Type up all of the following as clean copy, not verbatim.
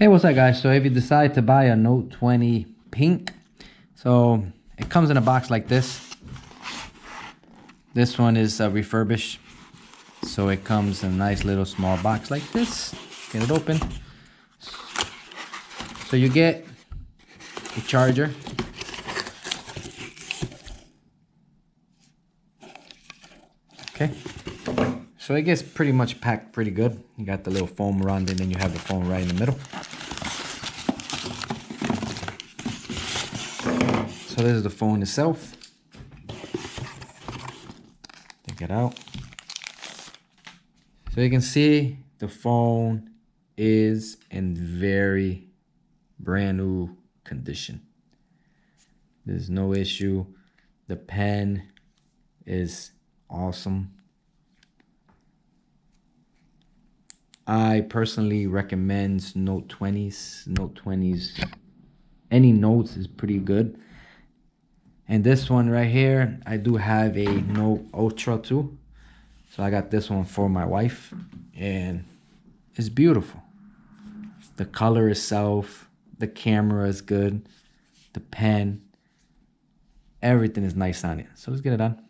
Hey, what's up guys? So if you decide to buy a Note 20 pink, so it comes in a box like this. This one is refurbished, so it comes in a nice little small box like this. Get it open. So you get a charger, okay, so it gets pretty much packed pretty good. You got the little foam around it, and then you have the phone right in the middle. So this is the phone itself. Take it out. So you can see the phone is in very brand new condition. There's no issue. The pen is awesome. I personally recommend Note 20s. Note 20s, any Notes is pretty good. And this one right here, I do have a Note Ultra too. So I got this one for my wife, and it's beautiful. The color itself, the camera is good, the pen, everything is nice on it. So let's get it on.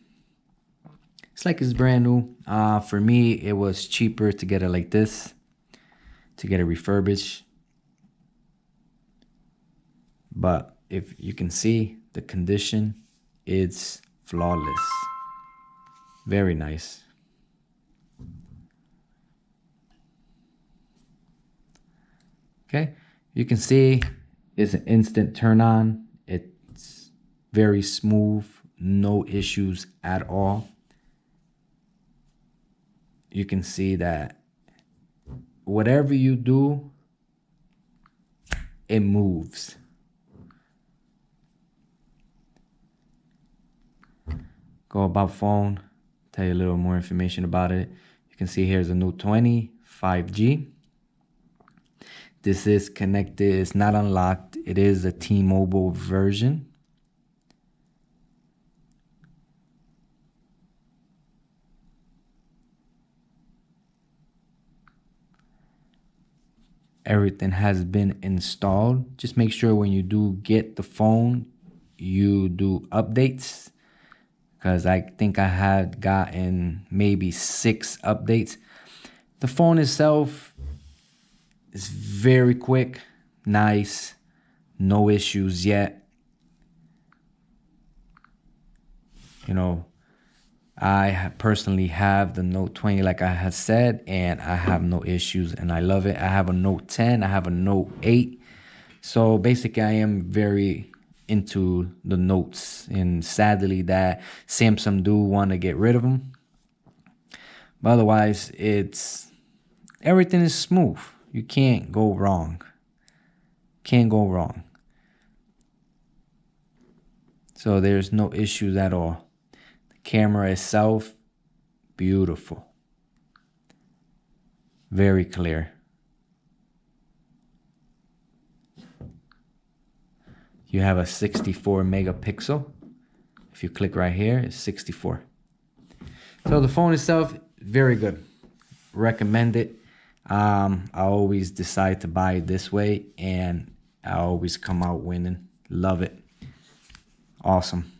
It's like it's brand new. For me, it was cheaper to get it like this, to get it refurbished. But if you can see the condition, it's flawless. Very nice. Okay, you can see it's an instant turn on. It's very smooth, no issues at all. You can see that whatever you do, it moves. Go about phone, tell you a little more information about it. You can see here's a Note 20 5G. This is connected, it's not unlocked. It is a T-Mobile version. Everything has been installed. Just make sure when you do get the phone, you do updates, because I think I had gotten maybe 6 updates. The phone itself is very quick, nice, no issues yet. You know, I personally have the Note 20 like I had said, and I have no issues and I love it. I have a Note 10, I have a Note 8. So basically I am very into the Notes, and sadly that Samsung do want to get rid of them. But otherwise, everything is smooth. You can't go wrong. Can't go wrong. So there's no issues at all. The camera itself, beautiful. Very clear. You have a 64 megapixel. If you click right here, it's 64. So the phone itself, very good. Recommend it. I always decide to buy it this way, and I always come out winning. Love it. Awesome.